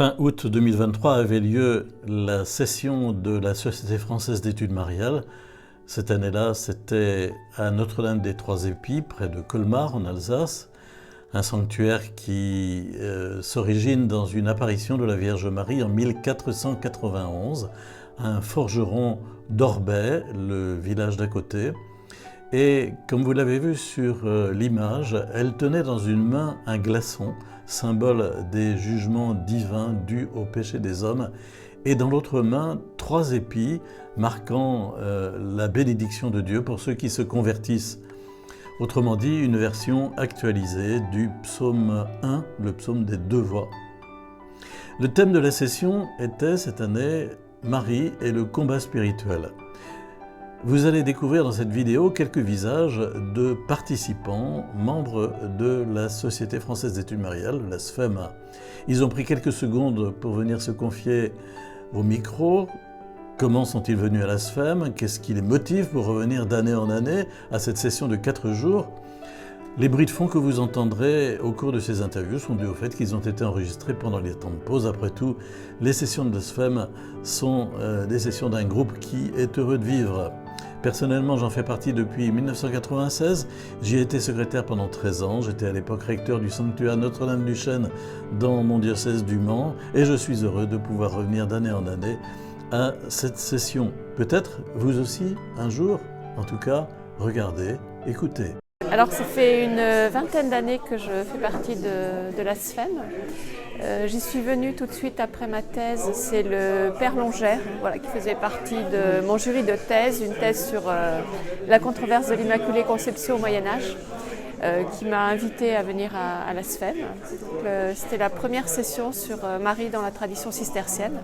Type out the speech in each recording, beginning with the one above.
Fin août 2023 avait lieu la session de la Société française d'études mariales. Cette année-là, c'était à Notre-Dame-des-Trois-Épis, près de Colmar, en Alsace, un sanctuaire qui s'origine dans une apparition de la Vierge Marie en 1491, à un forgeron d'Orbay, le village d'à côté. Et comme vous l'avez vu sur l'image, elle tenait dans une main un glaçon, symbole des jugements divins dus au péché des hommes, et dans l'autre main, 3 épis marquant la bénédiction de Dieu pour ceux qui se convertissent. Autrement dit, une version actualisée du psaume 1, le psaume des 2 voix. Le thème de la session était cette année Marie et le combat spirituel. Vous allez découvrir dans cette vidéo quelques visages de participants, membres de la Société française d'études mariales, la SFEM. Ils ont pris quelques secondes pour venir se confier au micro. Comment sont-ils venus à la SFEM? Qu'est-ce qui les motive pour revenir d'année en année à cette session de 4 jours? Les bruits de fond que vous entendrez au cours de ces interviews sont dus au fait qu'ils ont été enregistrés pendant les temps de pause. Après tout, les sessions de la SFEM sont des sessions d'un groupe qui est heureux de vivre. Personnellement, j'en fais partie depuis 1996. J'y ai été secrétaire pendant 13 ans. J'étais à l'époque recteur du sanctuaire Notre-Dame-du-Chêne dans mon diocèse du Mans. Et je suis heureux de pouvoir revenir d'année en année à cette session. Peut-être vous aussi, un jour. En tout cas, regardez, écoutez. Alors ça fait une vingtaine d'années que je fais partie de la SFEM. J'y suis venue tout de suite après ma thèse, c'est le Père Longère, qui faisait partie de mon jury de thèse, une thèse sur la controverse de l'Immaculée Conception au Moyen-Âge, qui m'a invitée à venir à la SFEM. C'était la première session sur Marie dans la tradition cistercienne.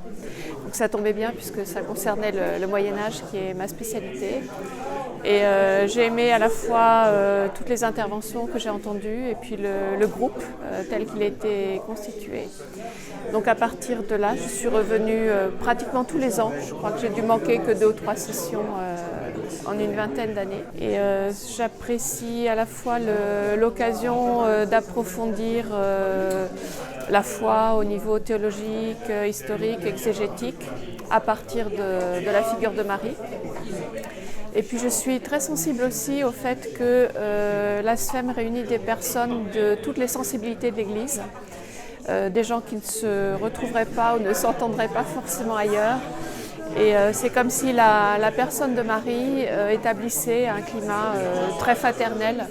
Donc ça tombait bien puisque ça concernait le Moyen-Âge qui est ma spécialité. Et j'ai aimé à la fois toutes les interventions que j'ai entendues et puis le groupe tel qu'il était constitué. Donc à partir de là, je suis revenue pratiquement tous les ans. Je crois que j'ai dû manquer que 2 ou 3 sessions en une vingtaine d'années. Et j'apprécie à la fois l'occasion d'approfondir la foi au niveau théologique, historique, exégétique, à partir de la figure de Marie. Et puis je suis très sensible aussi au fait que la SFEM réunit des personnes de toutes les sensibilités de l'Église, des gens qui ne se retrouveraient pas ou ne s'entendraient pas forcément ailleurs. Et c'est comme si la personne de Marie établissait un climat très fraternel,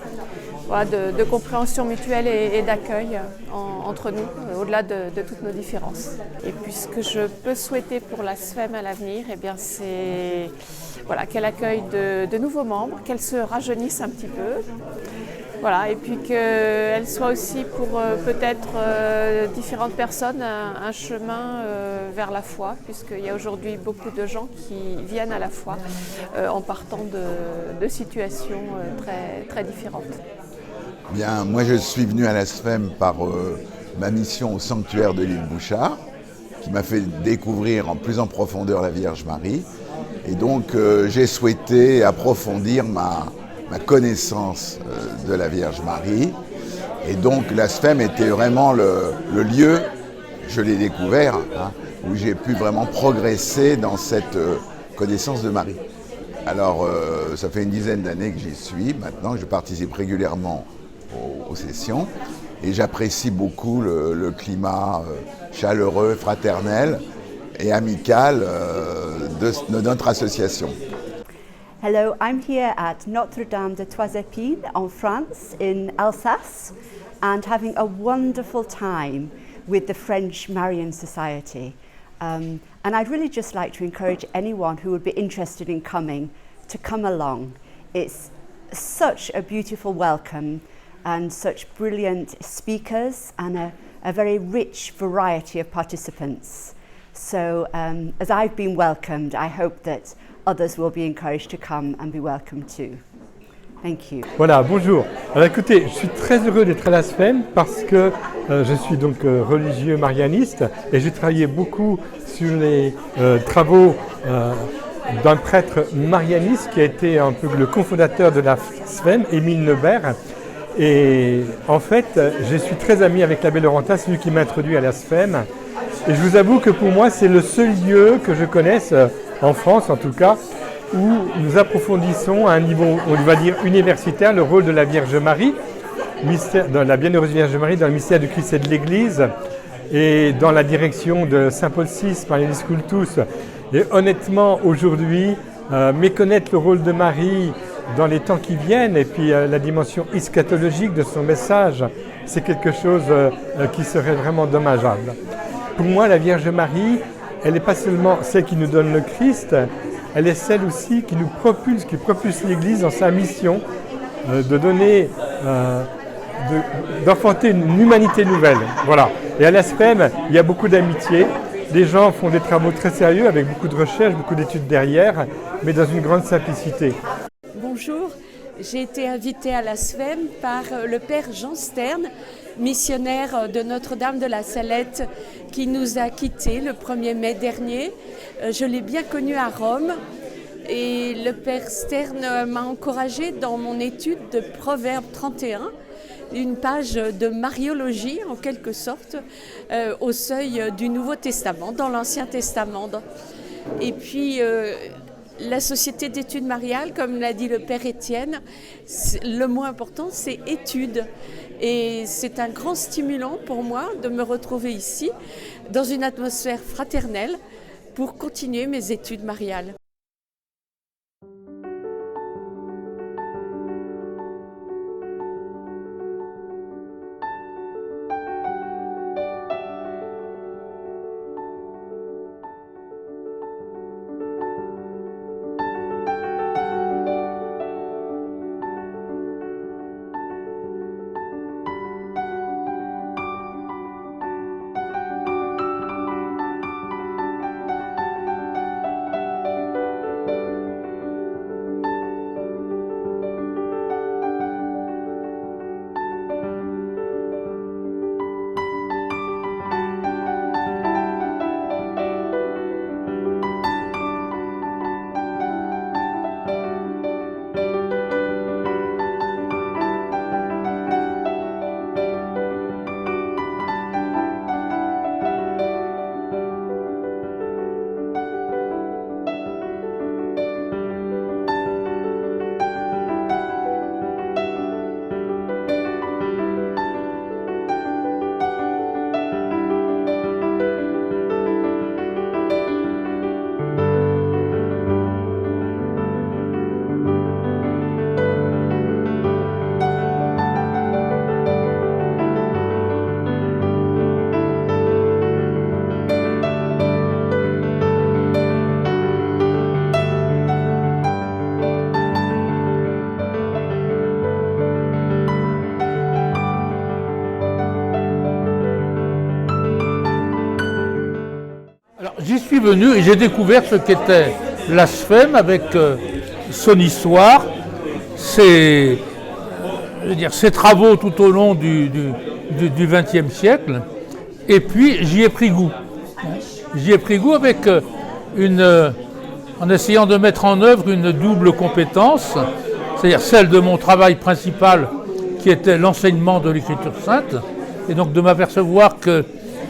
de compréhension mutuelle et d'accueil entre nous, au-delà de toutes nos différences. Et puis ce que je peux souhaiter pour la SFEM à l'avenir, c'est qu'elle accueille de nouveaux membres, qu'elle se rajeunisse un petit peu, et puis qu'elle soit aussi pour peut-être différentes personnes un chemin vers la foi, puisqu'il y a aujourd'hui beaucoup de gens qui viennent à la foi en partant de situations très, très différentes. Bien, moi je suis venu à la SFEM par ma mission au sanctuaire de l'île Bouchard, qui m'a fait découvrir en plus en profondeur la Vierge Marie. Et donc j'ai souhaité approfondir ma connaissance de la Vierge Marie. Et donc la SFEM était vraiment le lieu, je l'ai découvert, où j'ai pu vraiment progresser dans cette connaissance de Marie. Alors ça fait une dizaine d'années que j'y suis maintenant, je participe régulièrement aux sessions et j'apprécie beaucoup le climat chaleureux, fraternel et amical de notre association. Hello, I'm here at Notre-Dame-des-Trois-Épis in France, in Alsace, and having a wonderful time with the French Marian Society. And I'd really just like to encourage anyone who would be interested in coming to come along. It's such a beautiful welcome and such brilliant speakers and a very rich variety of participants. So as I've been welcomed, I hope that others will be encouraged to come and be welcome too. Thank you. Voilà, bonjour. Alors écoutez, je suis très heureux d'être à la SFEM parce que je suis donc religieux marianiste et j'ai travaillé beaucoup sur les travaux d'un prêtre marianiste qui a été un peu le cofondateur de la SFEM, Émile Neubert. Et en fait, je suis très ami avec l'abbé Laurentin, c'est lui qui m'a introduit à la SFEM. Et je vous avoue que pour moi, c'est le seul lieu que je connaisse, en France en tout cas, où nous approfondissons à un niveau, on va dire, universitaire, le rôle de la Vierge Marie, de la Bienheureuse Vierge Marie dans le mystère du Christ et de l'Église, et dans la direction de Saint Paul VI, Marianis Cultus. Et honnêtement, aujourd'hui, méconnaître le rôle de Marie dans les temps qui viennent, et puis la dimension eschatologique de son message, c'est quelque chose qui serait vraiment dommageable. Pour moi, la Vierge Marie, elle n'est pas seulement celle qui nous donne le Christ, elle est celle aussi qui nous propulse, qui propulse l'Église dans sa mission de donner, d'enfanter une humanité nouvelle. Voilà. Et à l'ASFEM, il y a beaucoup d'amitié. Les gens font des travaux très sérieux avec beaucoup de recherches, beaucoup d'études derrière, mais dans une grande simplicité. Bonjour, j'ai été invitée à l'ASFEM par le Père Jean Stern, missionnaire de Notre-Dame de la Salette, qui nous a quittés le 1er mai dernier. Je l'ai bien connu à Rome et le Père Stern m'a encouragée dans mon étude de Proverbe 31, une page de mariologie en quelque sorte, au seuil du Nouveau Testament, dans l'Ancien Testament. Et puis la Société d'études mariales, comme l'a dit le Père Étienne, le mot important c'est étude. Et c'est un grand stimulant pour moi de me retrouver ici, dans une atmosphère fraternelle, pour continuer mes études mariales. J'y suis venu et j'ai découvert ce qu'était l'ASFEM avec son histoire, ses travaux tout au long du XXe siècle. Et puis j'y ai pris goût. J'y ai pris goût avec en essayant de mettre en œuvre une double compétence, c'est-à-dire celle de mon travail principal qui était l'enseignement de l'Écriture sainte, et donc de m'apercevoir que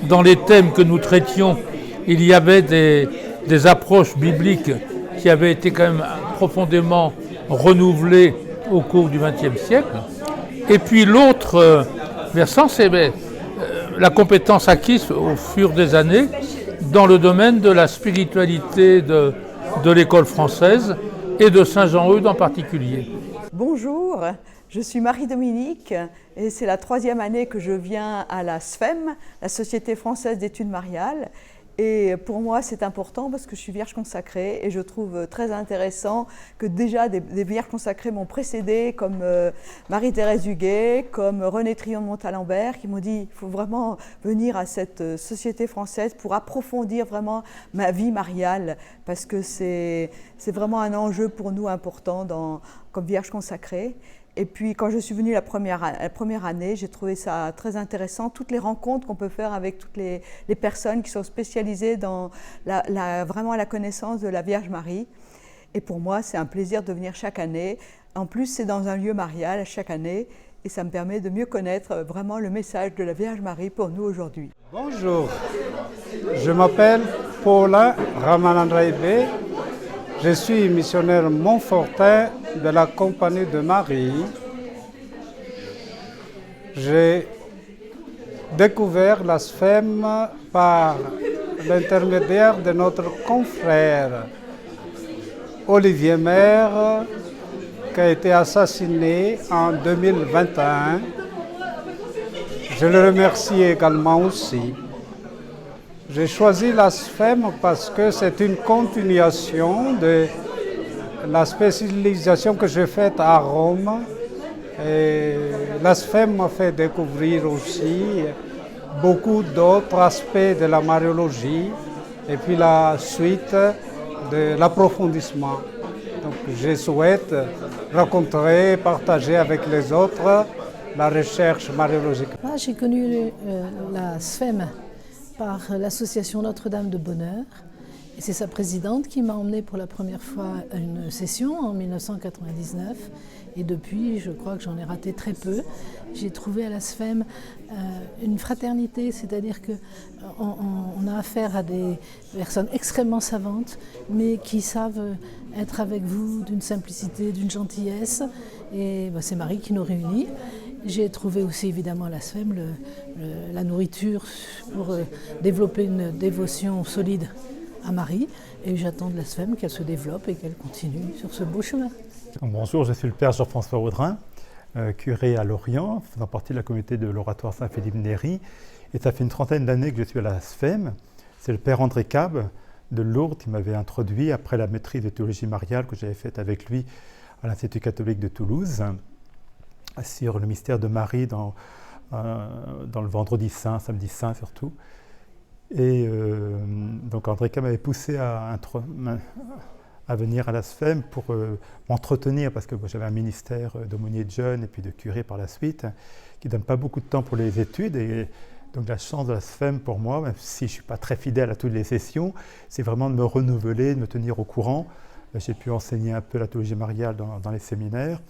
dans les thèmes que nous traitions, il y avait des approches bibliques qui avaient été quand même profondément renouvelées au cours du XXe siècle. Et puis l'autre versant, c'est la compétence acquise au fur des années dans le domaine de la spiritualité de l'école française et de Saint-Jean-Eudes en particulier. Bonjour, je suis Marie-Dominique et c'est la 3e année que je viens à la SFEM, la Société française d'études mariales. Et pour moi, c'est important parce que je suis vierge consacrée et je trouve très intéressant que déjà des vierges consacrées m'ont précédée, comme Marie-Thérèse Huguet, comme René Trillon de Montalembert, qui m'ont dit il faut vraiment venir à cette société française pour approfondir vraiment ma vie mariale, parce que c'est vraiment un enjeu pour nous important comme vierge consacrée. Et puis quand je suis venue la première année, j'ai trouvé ça très intéressant, toutes les rencontres qu'on peut faire avec toutes les personnes qui sont spécialisées dans vraiment la connaissance de la Vierge Marie. Et pour moi, c'est un plaisir de venir chaque année. En plus, c'est dans un lieu marial chaque année et ça me permet de mieux connaître vraiment le message de la Vierge Marie pour nous aujourd'hui. Bonjour, Je m'appelle Paulin Ramanandraibe. Je suis missionnaire Montfortin de la Compagnie de Marie. J'ai découvert la SFEM par l'intermédiaire de notre confrère Olivier Maire, qui a été assassiné en 2021. Je le remercie également aussi. J'ai choisi la SFEM parce que c'est une continuation de la spécialisation que j'ai faite à Rome. Et la SFEM m'a fait découvrir aussi beaucoup d'autres aspects de la mariologie et puis la suite de l'approfondissement. Donc je souhaite rencontrer, partager avec les autres la recherche mariologique. J'ai connu la SFEM par l'association Notre-Dame de Bonheur. Et c'est sa présidente qui m'a emmenée pour la première fois à une session en 1999. Et depuis, je crois que j'en ai raté très peu. J'ai trouvé à la SFEM une fraternité, c'est-à-dire qu'on a affaire à des personnes extrêmement savantes, mais qui savent être avec vous d'une simplicité, d'une gentillesse. Et c'est Marie qui nous réunit. J'ai trouvé aussi évidemment à la SFEM la nourriture pour développer une dévotion solide à Marie, et j'attends de la SFEM qu'elle se développe et qu'elle continue sur ce beau chemin. Bonjour, je suis le père Jean-François Audrin, curé à Lorient, faisant partie de la communauté de l'oratoire Saint-Philippe Néri, et ça fait une trentaine d'années que je suis à la SFEM. C'est le père André Cab de Lourdes qui m'avait introduit après la maîtrise de théologie mariale que j'avais faite avec lui à l'Institut catholique de Toulouse, sur le mystère de Marie dans le vendredi saint, samedi saint surtout. Et donc André Cab m'avait poussé à venir à la SFEM pour m'entretenir, parce que j'avais un ministère d'aumônier de jeunes et puis de curé par la suite, qui ne donne pas beaucoup de temps pour les études. Et donc la chance de la SFEM pour moi, même si je ne suis pas très fidèle à toutes les sessions, c'est vraiment de me renouveler, de me tenir au courant. J'ai pu enseigner un peu la théologie mariale dans les séminaires.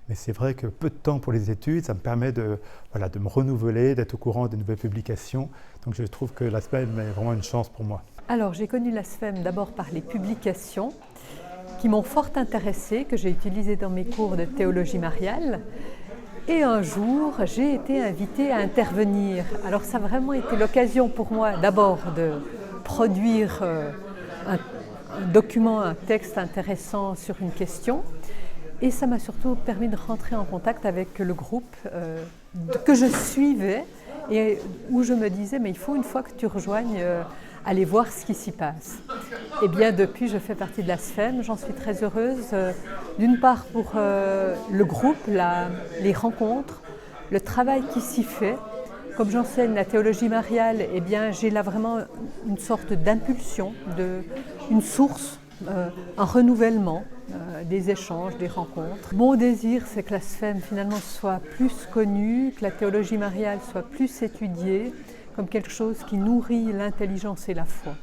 Mais c'est vrai que peu de temps pour les études, ça me permet de me renouveler, d'être au courant des nouvelles publications. Donc je trouve que la SFEM est vraiment une chance pour moi. Alors j'ai connu la SFEM d'abord par les publications qui m'ont fort intéressée, que j'ai utilisées dans mes cours de théologie mariale. Et un jour, j'ai été invitée à intervenir. Alors ça a vraiment été l'occasion pour moi d'abord de produire un document, un texte intéressant sur une question. Et ça m'a surtout permis de rentrer en contact avec le groupe que je suivais et où je me disais, mais il faut une fois que tu rejoignes, aller voir ce qui s'y passe. Et bien depuis, je fais partie de la SFEM, j'en suis très heureuse, d'une part pour le groupe, les rencontres, le travail qui s'y fait. Comme j'enseigne la théologie mariale, eh bien j'ai là vraiment une sorte d'impulsion, une source, un renouvellement des échanges, des rencontres. Mon désir, c'est que la SFEM finalement soit plus connue, que la théologie mariale soit plus étudiée comme quelque chose qui nourrit l'intelligence et la foi.